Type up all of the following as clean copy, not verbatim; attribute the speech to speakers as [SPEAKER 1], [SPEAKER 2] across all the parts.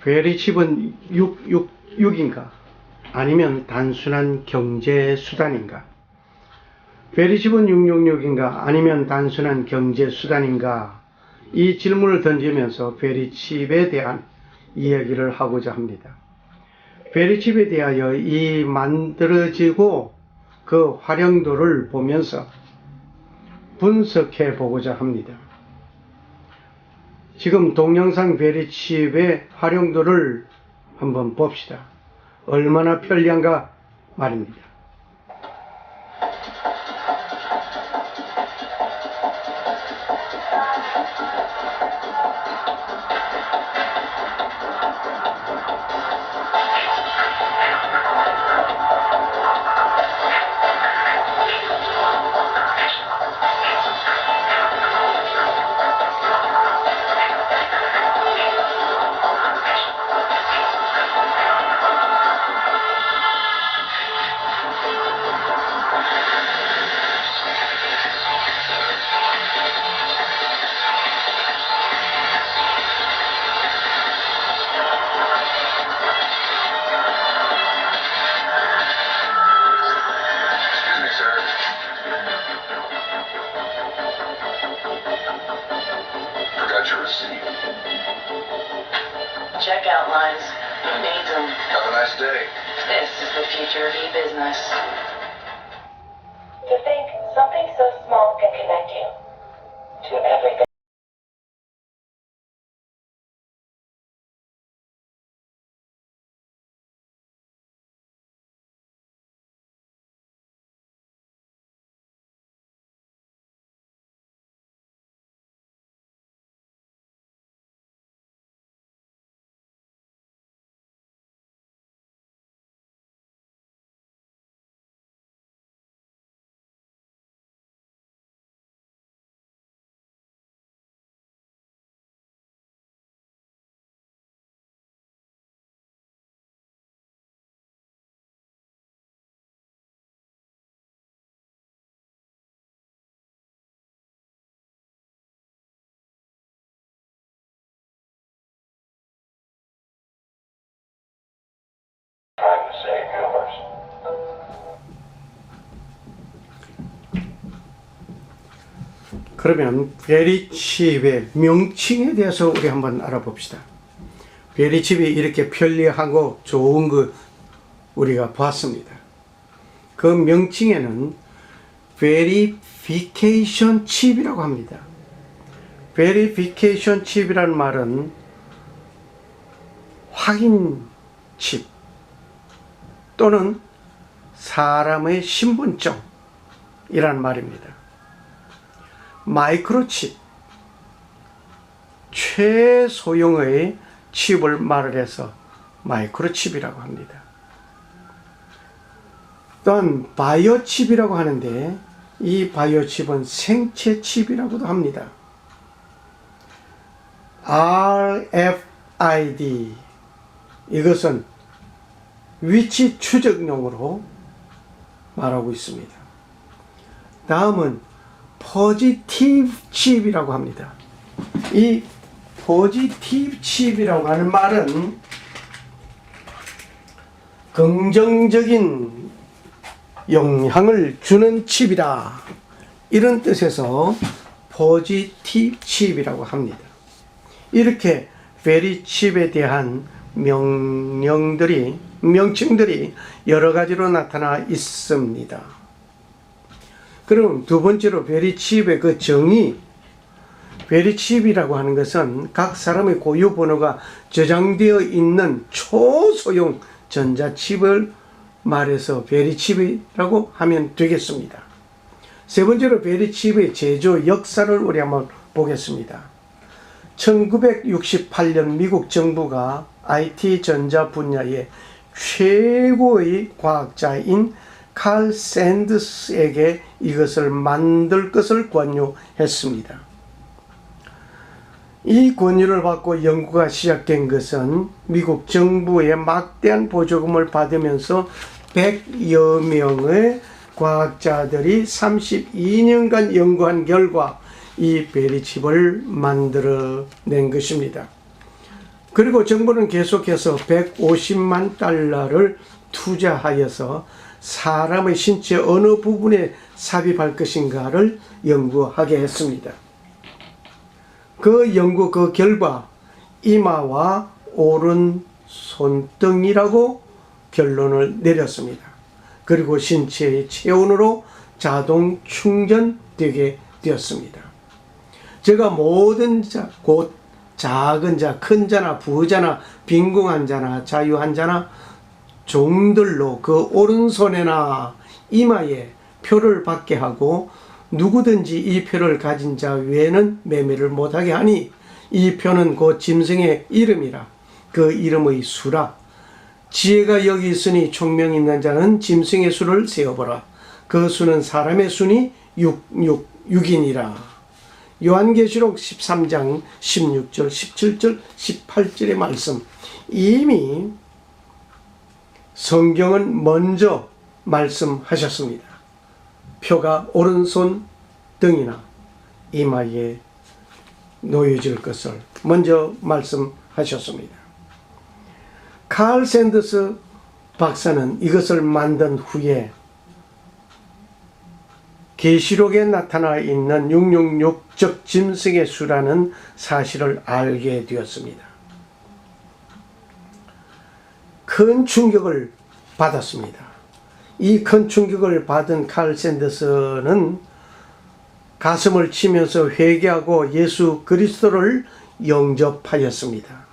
[SPEAKER 1] 베리칩은 6인가? 아니면 단순한 경제 수단인가? 베리칩은 666인가? 아니면 단순한 경제 수단인가? 이 질문을 던지면서 베리칩에 대한 이야기를 하고자 합니다. 베리칩에 대하여 이 만들어지고 그 활용도를 보면서 분석해 보고자 합니다. 지금 동영상 베리칩의 활용도를 한번 봅시다. 얼마나 편리한가 말입니다.
[SPEAKER 2] Checkout lines. Who needs them?
[SPEAKER 3] Have a nice day.
[SPEAKER 2] This is the future of e-business.
[SPEAKER 4] To think something so small can connect you to everything.
[SPEAKER 3] Trying to save yours.
[SPEAKER 1] 그러면 베리칩의 명칭에 대해서 우리 한번 알아봅시다. 베리칩이 이렇게 편리하고 좋은 거 우리가 봤습니다. 그 명칭에는 베리피케이션 칩이라고 합니다. 베리피케이션 칩이라는 말은 확인 칩 또는 사람의 신분증이라는 말입니다. 마이크로칩, 최소형의 칩을 말을 해서 마이크로칩이라고 합니다. 또한 바이오칩이라고 하는데 이 바이오칩은 생체칩이라고도 합니다. RFID, 이것은 위치 추적용으로 말하고 있습니다. 다음은 포지티브 칩이라고 합니다. 이 포지티브 칩이라고 하는 말은 긍정적인 영향을 주는 칩이다, 이런 뜻에서 포지티브 칩이라고 합니다. 이렇게 베리칩에 대한 명칭들이 여러 가지로 나타나 있습니다. 그럼 두 번째로 베리칩의 그 정의, 베리칩이라고 하는 것은 각 사람의 고유 번호가 저장되어 있는 초소형 전자칩을 말해서 베리칩이라고 하면 되겠습니다. 세 번째로 베리칩의 제조 역사를 우리 한번 보겠습니다. 1968년 미국 정부가 IT 전자 분야의 최고의 과학자인 칼 샌드스에게 이것을 만들 것을 권유했습니다. 이 권유를 받고 연구가 시작된 것은 미국 정부의 막대한 보조금을 받으면서 100여 명의 과학자들이 32년간 연구한 결과 이 베리칩을 만들어낸 것입니다. 그리고 정부는 계속해서 150만 달러를 투자하여서 사람의 신체 어느 부분에 삽입할 것인가를 연구하게 했습니다. 그 연구 그 결과 이마와 오른 손등이라고 결론을 내렸습니다. 그리고 신체의 체온으로 자동 충전되게 되었습니다. 제가 모든 자, 곧 작은 자, 큰 자나 부자나 빈궁한 자나 자유한 자나 종들로 그 오른손에나 이마에 표를 받게 하고 누구든지 이 표를 가진 자 외에는 매매를 못하게 하니 이 표는 곧 짐승의 이름이라. 그 이름의 수라. 지혜가 여기 있으니 총명 있는 자는 짐승의 수를 세어보라. 그 수는 사람의 수니 6이니라. 요한계시록 13장 16절, 17절, 18절의 말씀. 이미 성경은 먼저 말씀하셨습니다. 표가 오른손 등이나 이마에 놓여질 것을 먼저 말씀하셨습니다. 칼 샌더스 박사는 이것을 만든 후에 계시록에 나타나 있는 666, 즉 짐승의 수라는 사실을 알게 되었습니다. 큰 충격을 받았습니다. 이 큰 충격을 받은 칼 샌더스는 가슴을 치면서 회개하고 예수 그리스도를 영접하였습니다.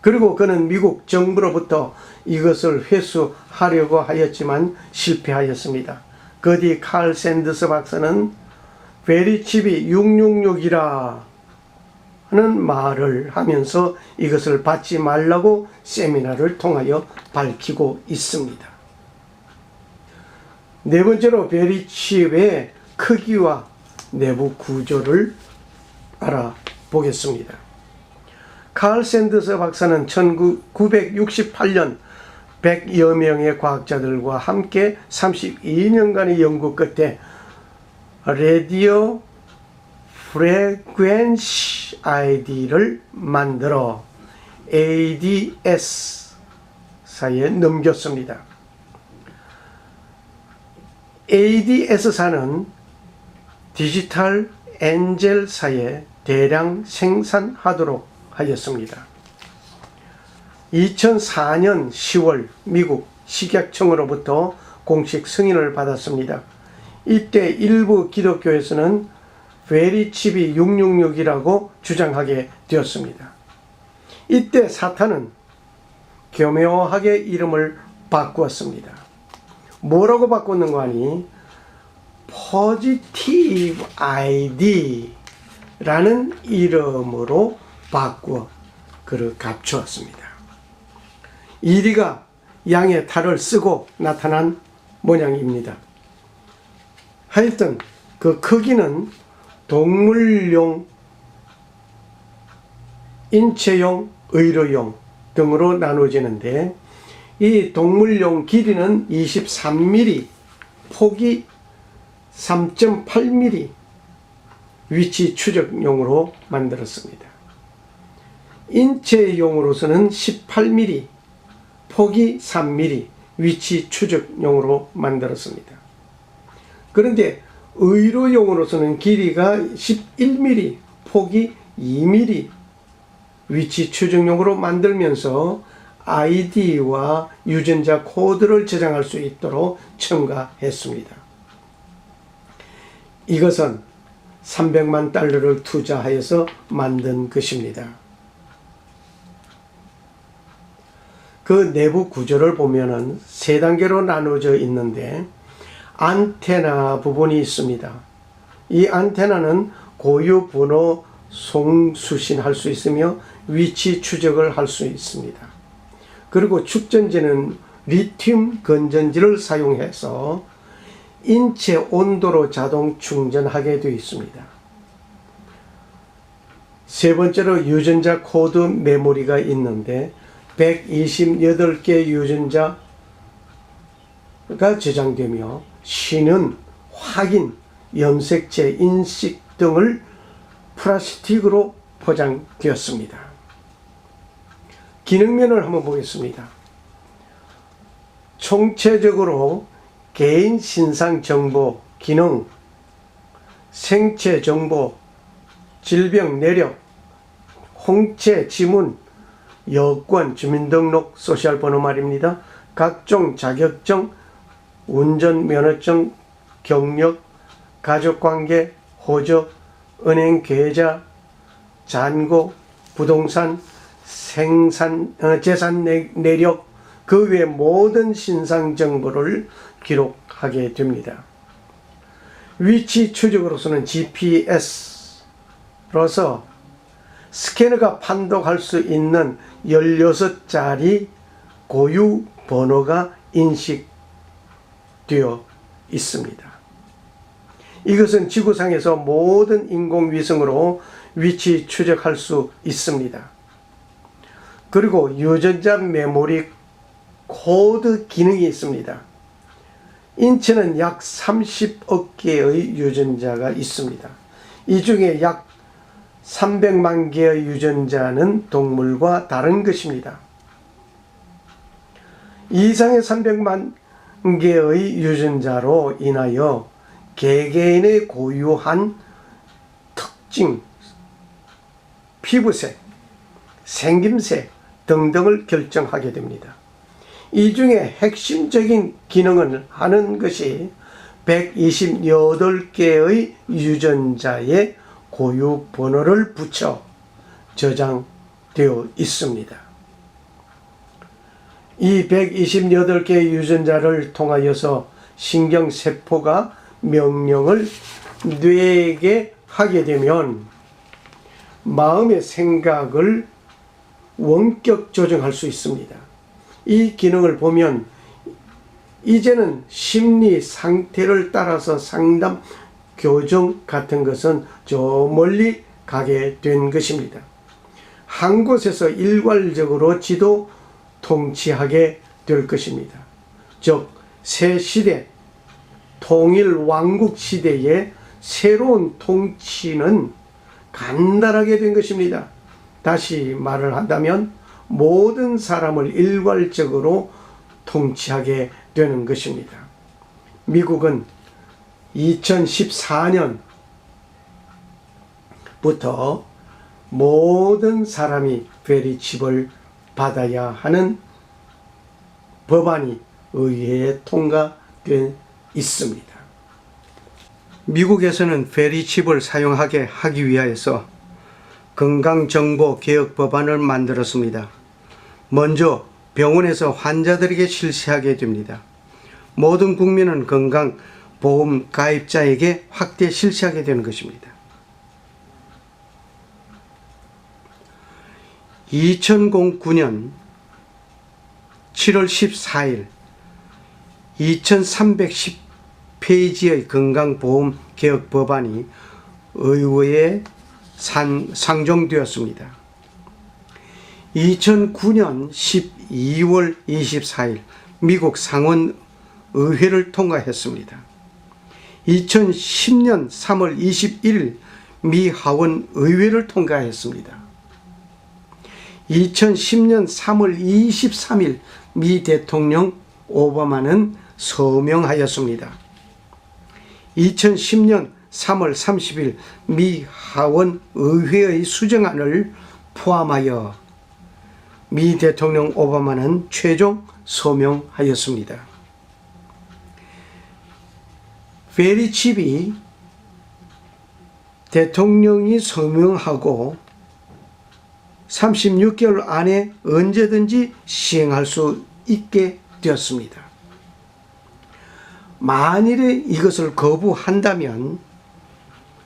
[SPEAKER 1] 그리고 그는 미국 정부로부터 이것을 회수하려고 하였지만 실패하였습니다. 그 뒤 칼 샌더스 박사는 베리칩이 666이라 하는 말을 하면서 이것을 받지 말라고 세미나를 통하여 밝히고 있습니다. 네 번째로 베리칩의 크기와 내부 구조를 알아보겠습니다. 칼 샌더스 박사는 1968년 100여 명의 과학자들과 함께 32년간의 연구 끝에 라디오 프레퀀시 아이디를 만들어 ADS사에 넘겼습니다. ADS사는 디지털 엔젤사에 대량 생산하도록 하였습니다. 2004년 10월 미국 식약청으로부터 공식 승인을 받았습니다. 이때 일부 기독교에서는 베리칩이 666이라고 주장하게 되었습니다. 이때 사탄은 교묘하게 이름을 바꾸었습니다. 뭐라고 바꿨는가 하니 포지티브 아이디라는 이름으로 바꾸어 그를 감추었습니다. 이리가 양의 탈을 쓰고 나타난 모양입니다. 하여튼 그 크기는 동물용, 인체용, 의료용 등으로 나눠지는데 이 동물용 길이는 23mm, 폭이 3.8mm, 위치 추적용으로 만들었습니다. 인체용으로서는 18mm, 폭이 3mm, 위치 추적용으로 만들었습니다. 그런데 의료용으로서는 길이가 11mm, 폭이 2mm, 위치 추적용으로 만들면서 아이디와 유전자 코드를 저장할 수 있도록 첨가했습니다. 이것은 300만 달러를 투자하여서 만든 것입니다. 그 내부 구조를 보면은 세 단계로 나누어져 있는데 안테나 부분이 있습니다. 이 안테나는 고유 번호 송수신할 수 있으며 위치 추적을 할 수 있습니다. 그리고 축전지는 리튬 건전지를 사용해서 인체 온도로 자동 충전하게 되어 있습니다. 세 번째로 유전자 코드 메모리가 있는데 128개 유전자가 저장되며 신은 확인, 염색체, 인식 등을 플라스틱으로 포장되었습니다. 기능면을 한번 보겠습니다. 총체적으로 개인 신상 정보 기능, 생체 정보, 질병 내력, 홍채 지문, 여권, 주민등록, 소셜번호 말입니다. 각종 자격증, 운전면허증, 경력, 가족관계, 호적, 은행 계좌, 잔고, 부동산, 재산 내력, 그 외 모든 신상 정보를 기록하게 됩니다. 위치 추적으로서는 GPS로서 스캐너가 판독할 수 있는 16자리 고유 번호가 인식되어 있습니다. 이것은 지구상에서 모든 인공위성으로 위치 추적할 수 있습니다. 그리고 유전자 메모리 코드 기능이 있습니다. 인체는 약 30억 개의 유전자가 있습니다. 이 중에 약 300만 개의 유전자는 동물과 다른 것입니다. 이상의 300만 개의 유전자로 인하여 개개인의 고유한 특징, 피부색, 생김새 등등을 결정하게 됩니다. 이 중에 핵심적인 기능을 하는 것이 128개의 유전자의 고유 번호를 붙여 저장되어 있습니다. 이 128개의 유전자를 통하여서 신경세포가 명령을 뇌에게 하게 되면 마음의 생각을 원격 조정할 수 있습니다. 이 기능을 보면 이제는 심리 상태를 따라서 상담, 교정 같은 것은 저 멀리 가게 된 것입니다. 한 곳에서 일괄적으로 지도 통치하게 될 것입니다. 즉, 새 시대, 통일 왕국 시대의 새로운 통치는 간단하게 된 것입니다. 다시 말을 한다면 모든 사람을 일괄적으로 통치하게 되는 것입니다. 미국은 2014년부터 모든 사람이 베리칩을 받아야 하는 법안이 의회에 통과되어 있습니다. 미국에서는 베리칩을 사용하게 하기 위하여서 건강정보 개혁 법안을 만들었습니다. 먼저 병원에서 환자들에게 실시하게 됩니다. 모든 국민은 건강보험 가입자에게 확대 실시하게 되는 것입니다. 2009년 7월 14일 2310페이지의 건강보험 개혁 법안이 의회에 상정되었습니다. 2009년 12월 24일 미국 상원 의회를 통과했습니다. 2010년 3월 21일 미 하원 의회를 통과했습니다. 2010년 3월 23일 미 대통령 오바마는 서명하였습니다. 2010년 3월 30일 미 하원 의회의 수정안을 포함하여 미 대통령 오바마는 최종 서명하였습니다. 베리칩이 대통령이 서명하고 36개월 안에 언제든지 시행할 수 있게 되었습니다. 만일에 이것을 거부한다면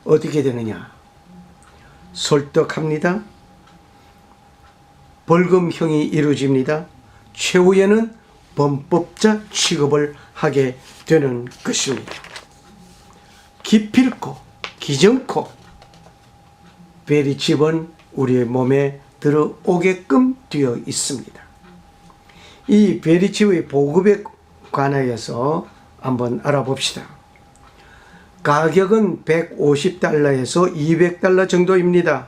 [SPEAKER 1] 어떻게 되느냐? 설득합니다. 벌금형이 이루어집니다. 최후에는 범법자 취급을 하게 되는 것입니다. 기필코, 기정코 베리칩은 우리의 몸에 들어오게끔 되어 있습니다. 이 베리칩의 보급에 관하여서 한번 알아봅시다. 가격은 $150에서 $200 정도입니다.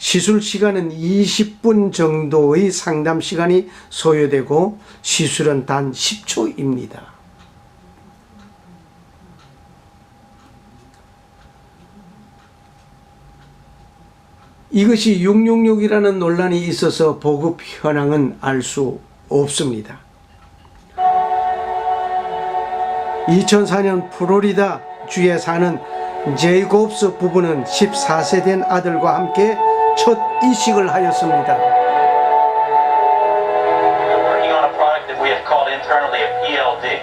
[SPEAKER 1] 시술 시간은 20분 정도의 상담 시간이 소요되고 시술은 단 10초입니다. 이것이 666이라는 논란이 있어서 보급 현황은 알 수 없습니다. 2004년 플로리다 주에 사는 제이콥스 부부는 14세 된 아들과 함께 첫 이식을 하였습니다.
[SPEAKER 3] We're working on a product that we have called internally a PLD.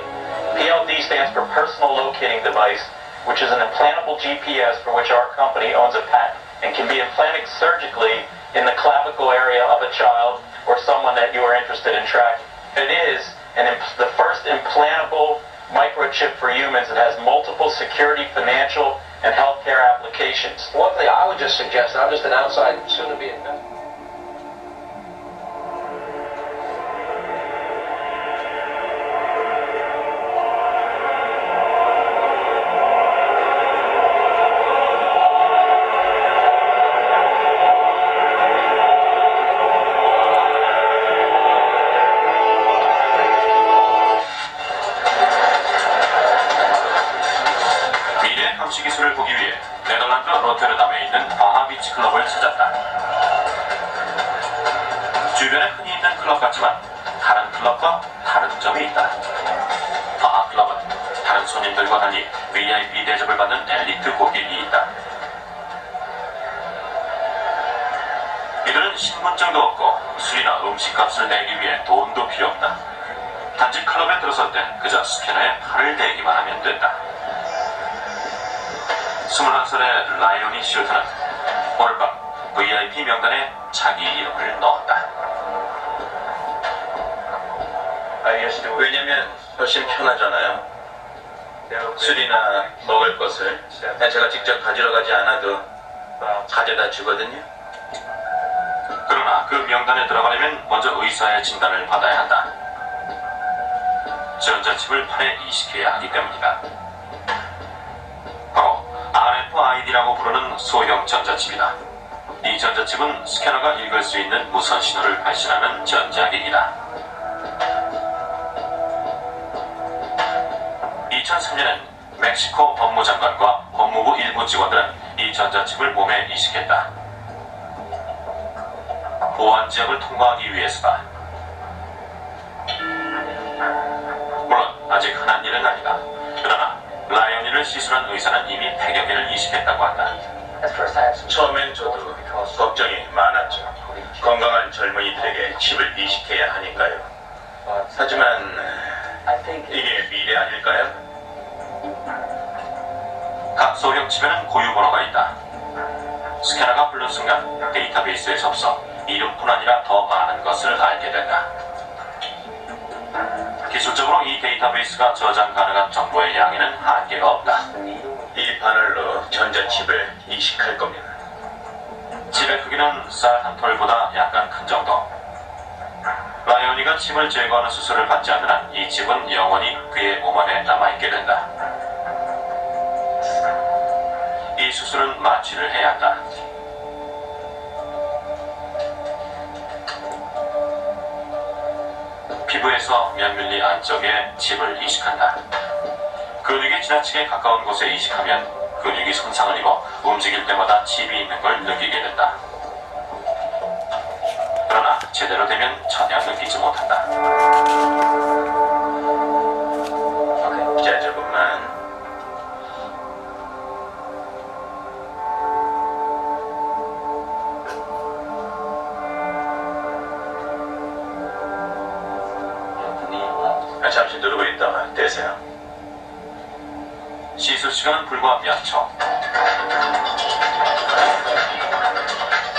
[SPEAKER 3] PLD stands for Personal Locating Device, which is an implantable GPS for which our company owns a patent and can be implanted surgically in the clavicle area of a child or someone that you are interested in tracking. It is the first implantable microchip for humans that has multiple security, financial, and healthcare applications.
[SPEAKER 5] One thing I would just suggest, I'm just an outside, soon to be investor.
[SPEAKER 6] 미래 감시 기술을 보기 위해 네덜란드 로테르담에 있는 바하 비치 클럽을 찾았다. 주변에 흔히 있는 클럽 같지만 다른 클럽과 다른 점이 있다. 바하 클럽은 다른 손님들과 달리 VIP 대접을 받는 엘리트 고객이 있다. 이들은 신분증도 없고 술이나 음식값을 내기 위해 돈도 필요 없다. 단지 클럽에 들어설 때 그저 스캐너에 팔을 대기만 하면 된다. 21살의 라이오니 슈터는 오늘 밤 VIP 명단에 자기 이름을 넣었다.
[SPEAKER 3] 왜냐면 훨씬 편하잖아요. 술이나 먹을 것을 제가 직접 가지러 가지 않아도 가져다 주거든요.
[SPEAKER 6] 그러나 그 명단에 들어가려면 먼저 의사의 진단을 받아야 한다. 전자칩을 팔에 이식해야 하기 때문이다. 바로 RFID라고 부르는 소형 전자칩이다. 이 전자칩은 스캐너가 읽을 수 있는 무선 신호를 발신하는 전자기기다. 2003년엔 멕시코 법무장관과 법무부 일부 직원들은 이 전자칩을 몸에 이식했다. 보안 지역을 통과하기 위해서다. 물론 아직 흔한 일은 아니다. 그러나 라이오니를 시술한 의사는 이미 100여 개를 이식했다고 한다.
[SPEAKER 3] 처음엔 저도 걱정이 많았죠. 건강한 젊은이들에게 칩을 이식해야 하니까요. 하지만 이게 미래 아닐까요?
[SPEAKER 6] 각 소형 칩에는 고유 번호가 있다. 스캐너가 부른 순간 데이터베이스에 접속, 이름뿐 아니라 더 많은 것을 알게 된다. 기술적으로 이 데이터베이스가 저장 가능한 정보의 양에는 한계가 없다.
[SPEAKER 3] 이 바늘로 전자칩을 이식할 겁니다.
[SPEAKER 6] 칩의 크기는 쌀 한 톨보다 약간 큰 정도. 라이오니가 칩을 제거하는 수술을 받지 않는 한 이 칩은 영원히 그의 몸 안에 남아있게 된다. 이 수술은 마취를 해야 한다. 피부에서 몇 밀리 안쪽에 칩을 이식한다. 근육이 지나치게 가까운 곳에 이식하면 근육이 손상을 입어 움직일 때마다 칩이 있는 걸 느끼게 된다. 그러나 제대로 되면 전혀 느끼지 못한다.
[SPEAKER 3] 자, 조금만. 잠시 누르고 있다가 떼세요.
[SPEAKER 6] 시술 시간은 불과 몇 초.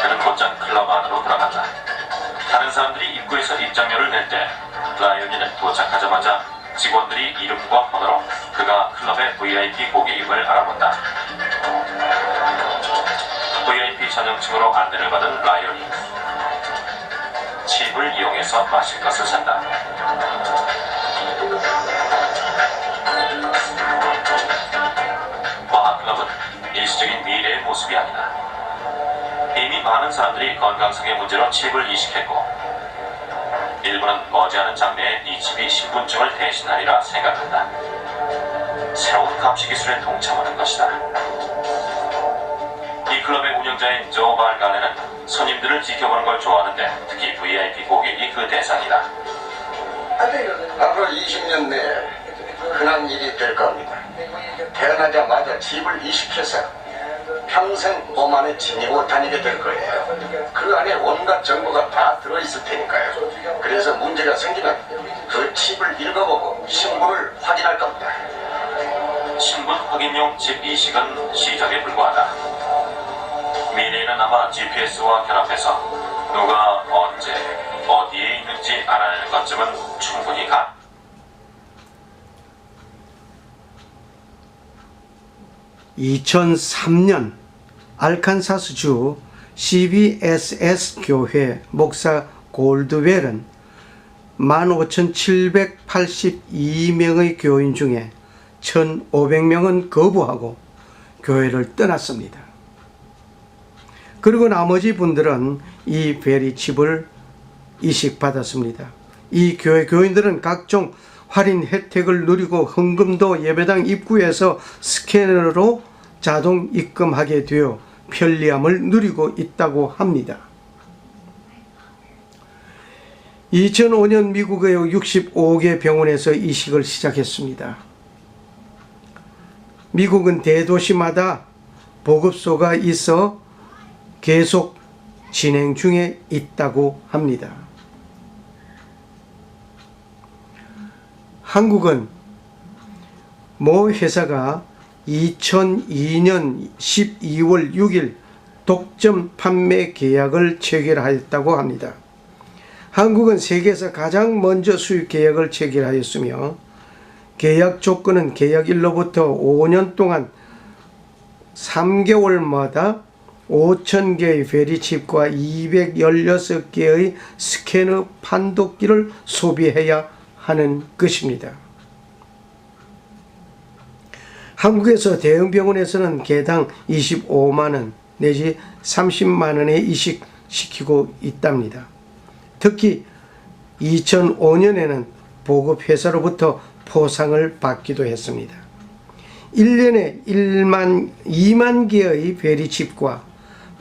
[SPEAKER 6] 그는 곧장 클럽 안으로 들어간다. 다른 사람들이 입구에서 입장료를 낼 때 라이오니는 도착하자마자 직원들이 이름과 번호로 그가 클럽의 VIP 고객임을 알아본다. VIP 전용층으로 안내를 받은 라이오니. 칩을 이용해서 마실 것을 산다. 과학클럽은 일시적인 미래의 모습이 아니다. 이미 많은 많은 사람들이 건강상의 문제로 칩을 이식했고 일부는 머지않은 장래에 이 칩이 신분증을 대신하리라 생각한다. 새로운 감시 기술에 동참하는 것이다. 이 클럽의 운영자인 조 발갈레는 손님들을 지켜보는 걸 좋아하는데 특히 VIP 고객이 그 대상이다.
[SPEAKER 7] 앞으로 20년 내에 흔한 일이 될 겁니다. 태어나자마자 칩을 이식해서 평생 몸 안에 지니고 다니게 될 거예요. 그 안에 온갖 정보가 다 들어있을 테니까요. 그래서 문제가 생기면 그 칩을 읽어보고 신분을 확인할 겁니다.
[SPEAKER 6] 신분 확인용 칩 이식은 시작에 불과하다. 미래에는 아마 GPS와 결합해서 누가 언제 어디에 있는지 알아내는 것쯤은 충분히 가.
[SPEAKER 1] (2003년) 알칸사스주 CBSS 교회 목사 골드웰은 15,782명의 교인 중에 1,500명은 거부하고 교회를 떠났습니다. 그리고 나머지 분들은 이 베리칩을 이식받았습니다. 이 교회 교인들은 각종 할인 혜택을 누리고 헌금도 예배당 입구에서 스캐너로 자동 입금하게 되어 편리함을 누리고 있다고 합니다. 2005년 미국의 65개 병원에서 이식을 시작했습니다. 미국은 대도시마다 보급소가 있어 계속 진행 중에 있다고 합니다. 한국은 모 회사가 2002년 12월 6일 독점 판매 계약을 체결하였다고 합니다. 한국은 세계에서 가장 먼저 수입 계약을 체결하였으며 계약 조건은 계약일로부터 5년 동안 3개월마다 5,000개의 베리칩과 216개의 스캐너 판독기를 소비해야 하는 것입니다. 한국에서 대형 병원에서는 개당 25만원 내지 30만원에 이식시키고 있답니다. 특히 2005년에는 보급회사로부터 포상을 받기도 했습니다. 1년에 2만 개의 베리칩과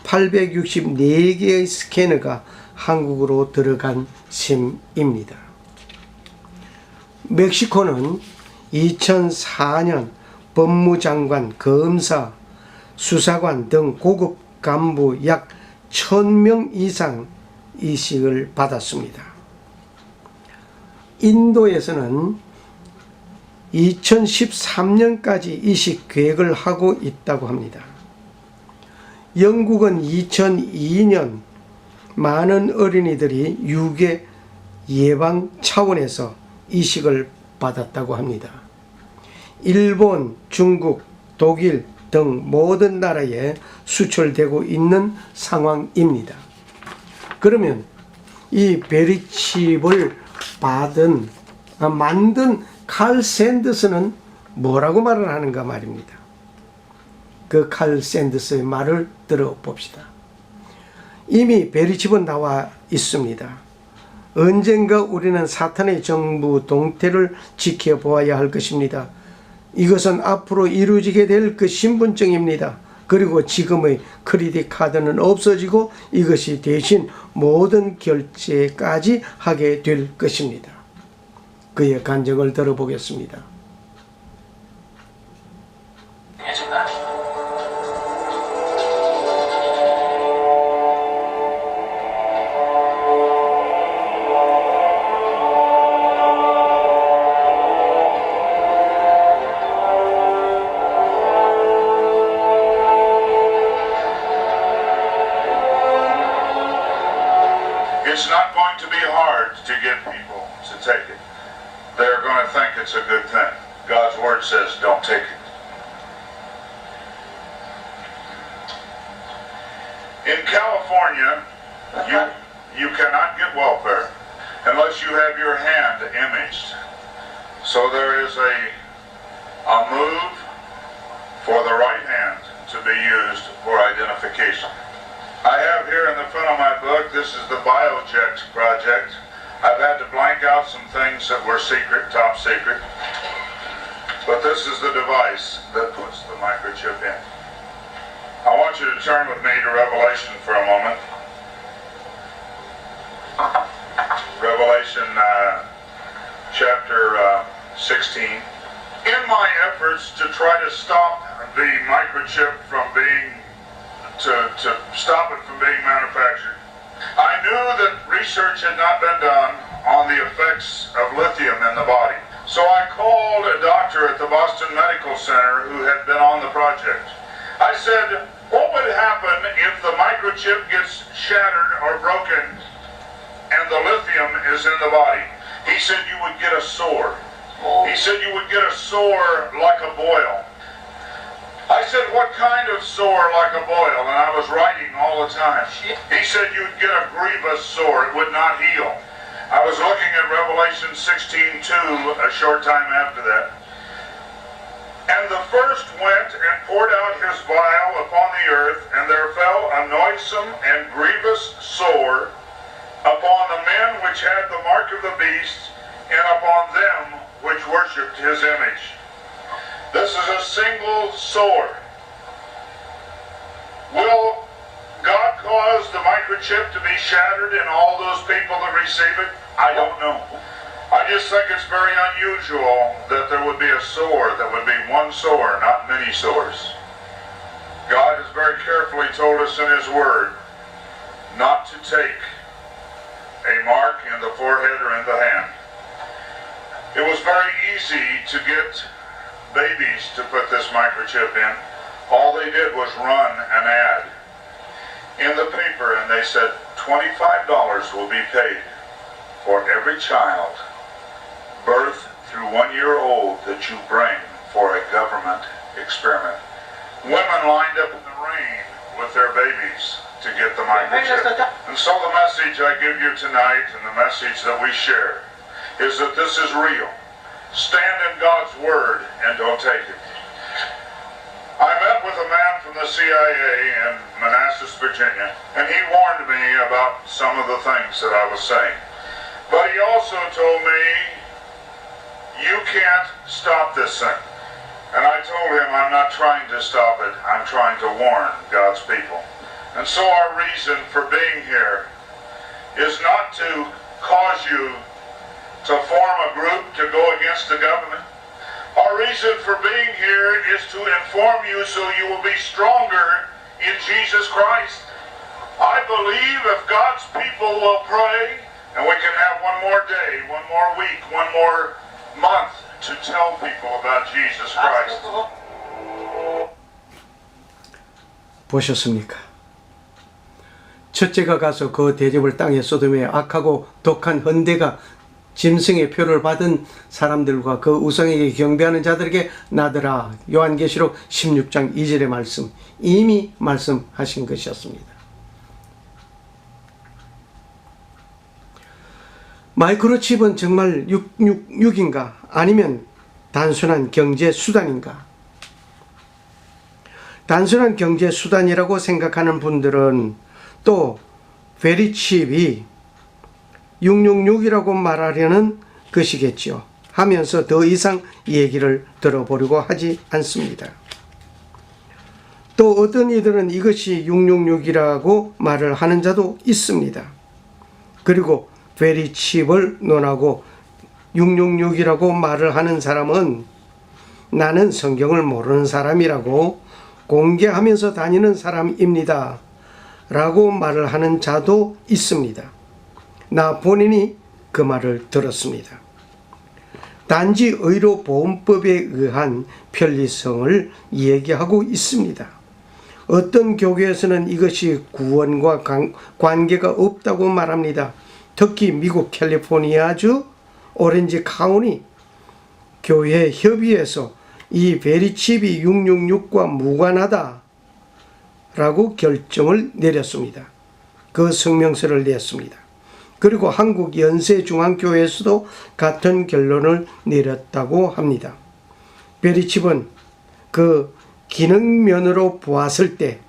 [SPEAKER 1] 864개의 스캐너가 한국으로 들어간 셈입니다. 멕시코는 2004년 법무장관, 검사, 수사관 등 고급 간부 약 1,000명 이상 이식을 받았습니다. 인도에서는 2013년까지 이식 계획을 하고 있다고 합니다. 영국은 2002년 많은 어린이들이 유괴 예방 차원에서 이식을 받았다고 합니다. 일본, 중국, 독일 등 모든 나라에 수출되고 있는 상황입니다. 그러면 이 베리칩을 만든 칼 샌더스는 뭐라고 말을 하는가 말입니다. 그 칼 샌더스의 말을 들어봅시다. 이미 베리칩은 나와 있습니다. 언젠가 우리는 사탄의 정부 동태를 지켜보아야 할 것입니다. 이것은 앞으로 이루어지게 될 그 신분증입니다. 그리고 지금의 크레딧 카드는 없어지고 이것이 대신 모든 결제까지 하게 될 것입니다. 그의 간증을 들어보겠습니다.
[SPEAKER 8] It's not going to be hard to get people to take it. They're going to think it's a good thing. God's word says don't take it. In California, you cannot get welfare unless you have your hand imaged. So there is a move for the right hand to be used for identification. I have here in the front of my book, this is the BioJect project. I've had to blank out some things that were secret, top secret. But this is the device that puts the microchip in. I want you to turn with me to Revelation for a moment. Revelation chapter 16. In my efforts to try to stop the microchip from being, to stop it from being manufactured, I knew that research had not been done on the effects of lithium in the body. So I called a doctor at the Boston Medical Center who had been on the project. I said, what would happen if the microchip gets shattered or broken and the lithium is in the body? He said you would get a sore. He said you would get a sore like a boil. I said, what kind of sore like a boil? And I was writing all the time. He said you'd get a grievous sore. It would not heal. I was looking at Revelation 16:2 a short time after that. And the first went and poured out his vial upon the earth, and there fell a noisome and grievous sore upon the men which had the mark of the beast, and upon them which worshipped his image. This is a single sore. Will God cause the microchip to be shattered in all those people that receive it? I don't know. I just think it's very unusual that there would be a sore that would be one sore, not many sores. God has very carefully told us in His Word not to take a mark in the forehead or in the hand. It was very easy to get babies to put this microchip in. All they did was run an ad in the paper, and they said $25 will be paid for every child birth through 1 year old that you bring for a government experiment. Women lined up in the rain with their babies to get the microchip. And so the message I give you tonight, and the message that we share, is that this is real. Stand in God's Word and don't take it. I met with a man from the CIA in Manassas, Virginia, and he warned me about some of the things that I was saying. But he also told me, you can't stop this thing. And I told him, I'm not trying to stop it, I'm trying to warn God's people. And so our reason for being here is not to cause you to form a group to go against the government. Our reason for being here is to inform you so you will be stronger in Jesus Christ. I believe if God's people will pray, and we can have one more day, one more week, one more month to tell people about Jesus Christ.
[SPEAKER 1] 보셨습니까? 첫째가 가서 그 대접을 땅에 쏟으며 악하고 독한 헌대가 짐승의 표를 받은 사람들과 그 우상에게 경배하는 자들에게 나더라. 요한계시록 16장 2절의 말씀, 이미 말씀하신 것이었습니다. 마이크로칩은 정말 666인가? 아니면 단순한 경제 수단인가? 단순한 경제 수단이라고 생각하는 분들은 또 베리칩이 666이라고 말하려는 것이겠죠. 하면서 더 이상 얘기를 들어보려고 하지 않습니다. 또 어떤 이들은 이것이 666이라고 말을 하는 자도 있습니다. 그리고 베리칩을 논하고 666이라고 말을 하는 사람은 나는 성경을 모르는 사람이라고 공개하면서 다니는 사람입니다 라고 말을 하는 자도 있습니다. 나 본인이 그 말을 들었습니다. 단지 의료보험법에 의한 편리성을 얘기하고 있습니다. 어떤 교회에서는 이것이 구원과 관계가 없다고 말합니다. 특히 미국 캘리포니아주 오렌지 카운티 교회 협의회에서 이 베리칩이 666과 무관하다 라고 결정을 내렸습니다. 그 성명서를 냈습니다. 그리고 한국 연세중앙교회에서도 같은 결론을 내렸다고 합니다. 베리칩은 그 기능면으로 보았을 때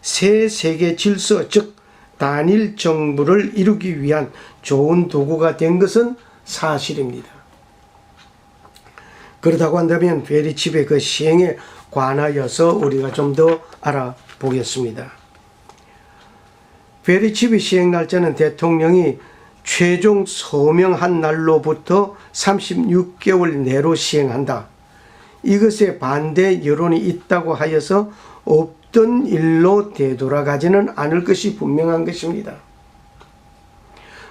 [SPEAKER 1] 새 세계 질서, 즉 단일 정부를 이루기 위한 좋은 도구가 된 것은 사실입니다. 그렇다고 한다면 베리칩의 그 시행에 관하여서 우리가 좀 더 알아보겠습니다. 베리칩의 시행 날짜는 대통령이 최종 서명한 날로부터 36개월 내로 시행한다. 이것에 반대 여론이 있다고 하여서 없던 일로 되돌아가지는 않을 것이 분명한 것입니다.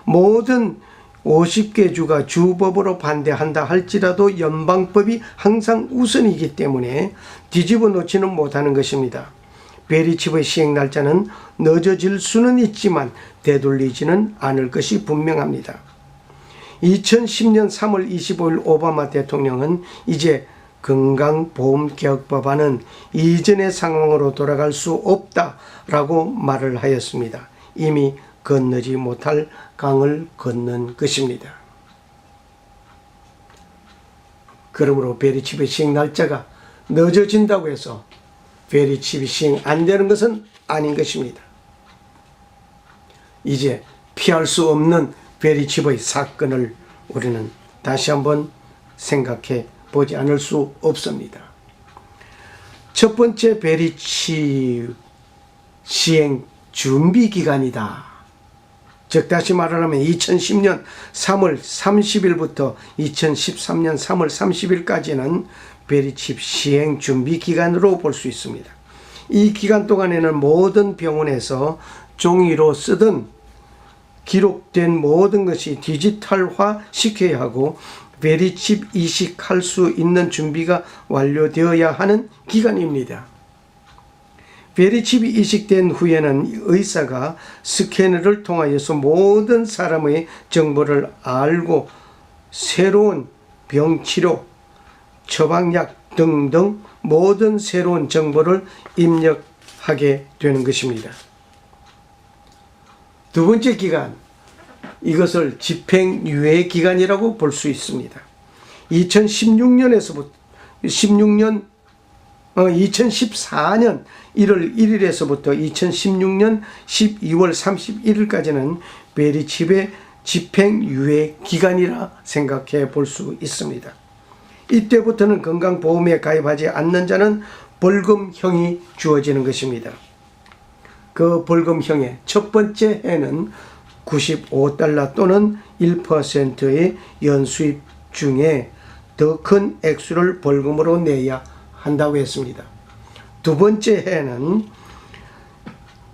[SPEAKER 1] 모든 50개 주가 주법으로 반대한다 할지라도 연방법이 항상 우선이기 때문에 뒤집어 놓지는 못하는 것입니다. 베리칩의 시행 날짜는 늦어질 수는 있지만 되돌리지는 않을 것이 분명합니다. 2010년 3월 25일 오바마 대통령은 이제 건강보험개혁법안은 이전의 상황으로 돌아갈 수 없다라고 말을 하였습니다. 이미 건너지 못할 강을 건넌 것입니다. 그러므로 베리칩의 시행 날짜가 늦어진다고 해서 베리칩이 시행 안 되는 것은 아닌 것입니다. 이제 피할 수 없는 베리칩의 사건을 우리는 다시 한번 생각해 보지 않을 수 없습니다. 첫 번째 베리칩 시행 준비 기간이다. 즉 다시 말하면 2010년 3월 30일부터 2013년 3월 30일까지는 베리칩 시행 준비 기간으로 볼 수 있습니다. 이 기간 동안에는 모든 병원에서 종이로 쓰던 기록된 모든 것이 디지털화 시켜야 하고 베리칩 이식할 수 있는 준비가 완료되어야 하는 기간입니다. 베리칩이 이식된 후에는 의사가 스캐너를 통하여서 모든 사람의 정보를 알고 새로운 병치료, 처방약 등등 모든 새로운 정보를 입력하게 되는 것입니다. 두 번째 기간, 이것을 집행유예 기간이라고 볼 수 있습니다. 2014년 1월 1일에서부터 2016년 12월 31일까지는 베리칩의 집행유예 기간이라 생각해 볼 수 있습니다. 이때부터는 건강보험에 가입하지 않는 자는 벌금형이 주어지는 것입니다. 그 벌금형의 첫 번째 해는 $95 또는 1%의 연수입 중에 더 큰 액수를 벌금으로 내야 한다고 했습니다. 두 번째 해는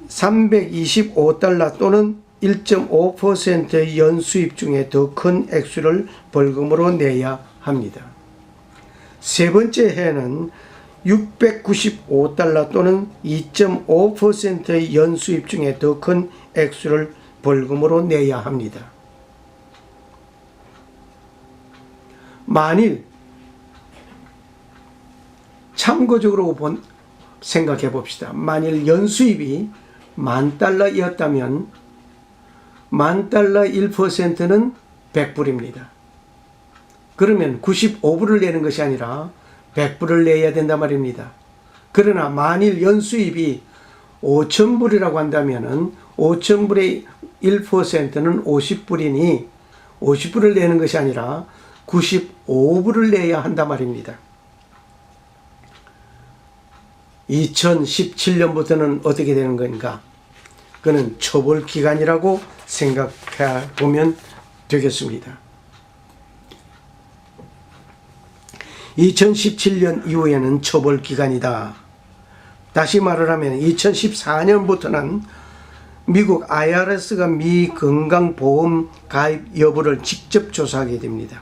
[SPEAKER 1] $325 또는 1.5%의 연수입 중에 더 큰 액수를 벌금으로 내야 합니다. 세 번째 해는 $695 또는 2.5%의 연수입 중에 더 큰 액수를 벌금으로 내야 합니다. 만일 참고적으로 생각해 봅시다. 만일 연수입이 $10,000이었다면 $10,000 1%는 $100입니다. 그러면 95불을 내는 것이 아니라 100불을 내야 된단 말입니다. 그러나 만일 연수입이 5,000불이라고 한다면 5,000불의 1%는 50불이니 50불을 내는 것이 아니라 95불을 내야 한단 말입니다. 2017년부터는 어떻게 되는 건가? 그는 처벌 기간이라고 생각해 보면 되겠습니다. 2017년 이후에는 처벌 기간이다. 다시 말을 하면 2014년부터는 미국 IRS가 미 건강보험 가입 여부를 직접 조사하게 됩니다.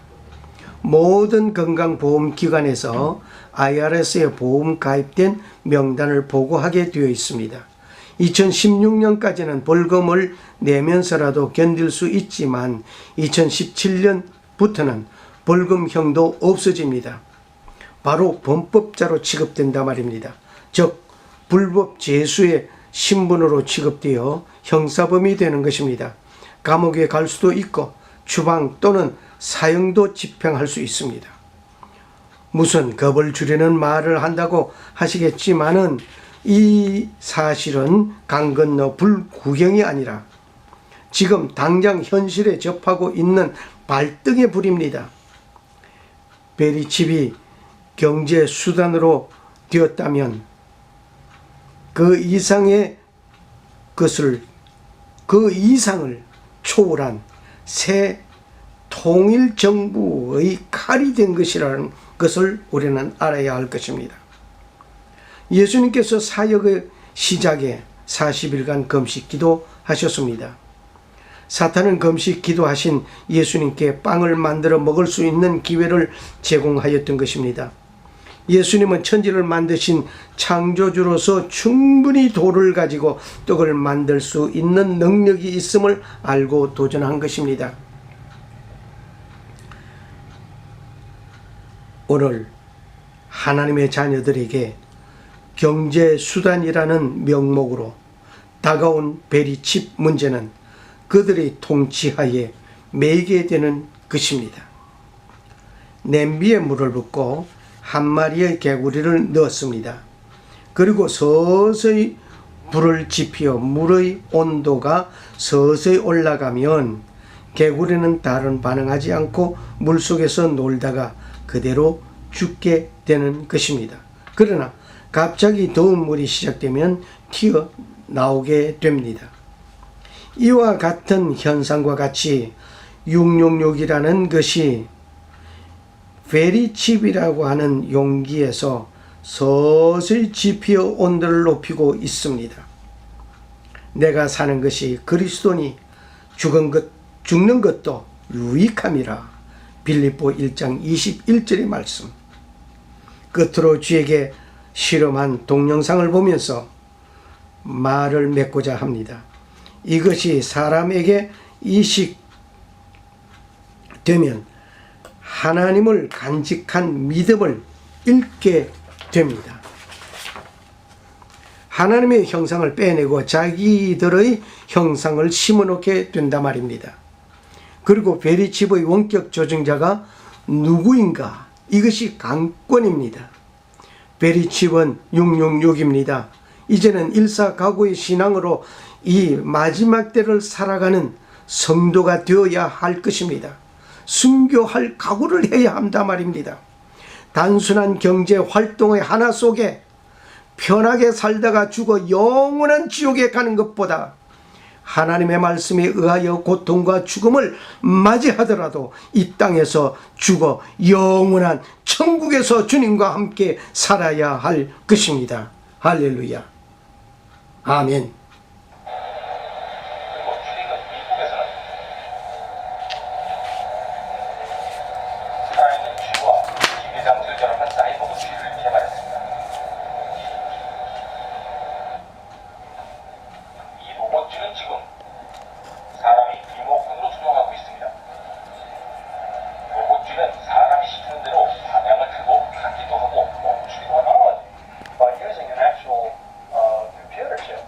[SPEAKER 1] 모든 건강보험기관에서 IRS에 보험 가입된 명단을 보고하게 되어 있습니다. 2016년까지는 벌금을 내면서라도 견딜 수 있지만 2017년부터는 벌금형도 없어집니다. 바로 범법자로 취급된다 말입니다. 즉 불법 죄수의 신분으로 취급되어 형사범이 되는 것입니다. 감옥에 갈 수도 있고 추방 또는 사형도 집행할 수 있습니다. 무슨 겁을 주려는 말을 한다고 하시겠지만은 이 사실은 강 건너 불구경이 아니라 지금 당장 현실에 접하고 있는 발등의 불입니다. 베리칩이 경제 수단으로 되었다면 그 이상의 것을, 그 이상을 초월한 새 통일 정부의 칼이 된 것이라는 것을 우리는 알아야 할 것입니다. 예수님께서 사역의 시작에 40일간 금식 기도하셨습니다. 사탄은 금식 기도하신 예수님께 빵을 만들어 먹을 수 있는 기회를 제공하였던 것입니다. 예수님은 천지를 만드신 창조주로서 충분히 돌을 가지고 떡을 만들 수 있는 능력이 있음을 알고 도전한 것입니다. 오늘 하나님의 자녀들에게 경제수단이라는 명목으로 다가온 베리칩 문제는 그들의 통치하에 매이게 되는 것입니다. 냄비에 물을 붓고 한 마리의 개구리를 넣었습니다. 그리고 서서히 불을 지피어 물의 온도가 서서히 올라가면 개구리는 다른 반응하지 않고 물속에서 놀다가 그대로 죽게 되는 것입니다. 그러나 갑자기 더운 물이 시작되면 튀어나오게 됩니다. 이와 같은 현상과 같이 666이라는 것이 베리칩이라고 하는 용기에서 서서히 지피어 온도를 높이고 있습니다. 내가 사는 것이 그리스도니 죽는 것도 유익함이라. 빌립보 1장 21절의 말씀. 끝으로 주에게 실험한 동영상을 보면서 말을 맺고자 합니다. 이것이 사람에게 이식되면 하나님을 간직한 믿음을 잃게 됩니다. 하나님의 형상을 빼내고 자기들의 형상을 심어놓게 된단 말입니다. 그리고 베리칩의 원격 조정자가 누구인가? 이것이 강권입니다. 베리칩은 666입니다. 이제는 일사각오의 신앙으로 이 마지막 때를 살아가는 성도가 되어야 할 것입니다. 순교할 각오를 해야 한다 말입니다. 단순한 경제 활동의 하나 속에 편하게 살다가 죽어 영원한 지옥에 가는 것보다 하나님의 말씀에 의하여 고통과 죽음을 맞이하더라도 이 땅에서 죽어 영원한 천국에서 주님과 함께 살아야 할 것입니다. 할렐루야. 아멘.
[SPEAKER 5] By using an actual computer chip,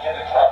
[SPEAKER 5] get it.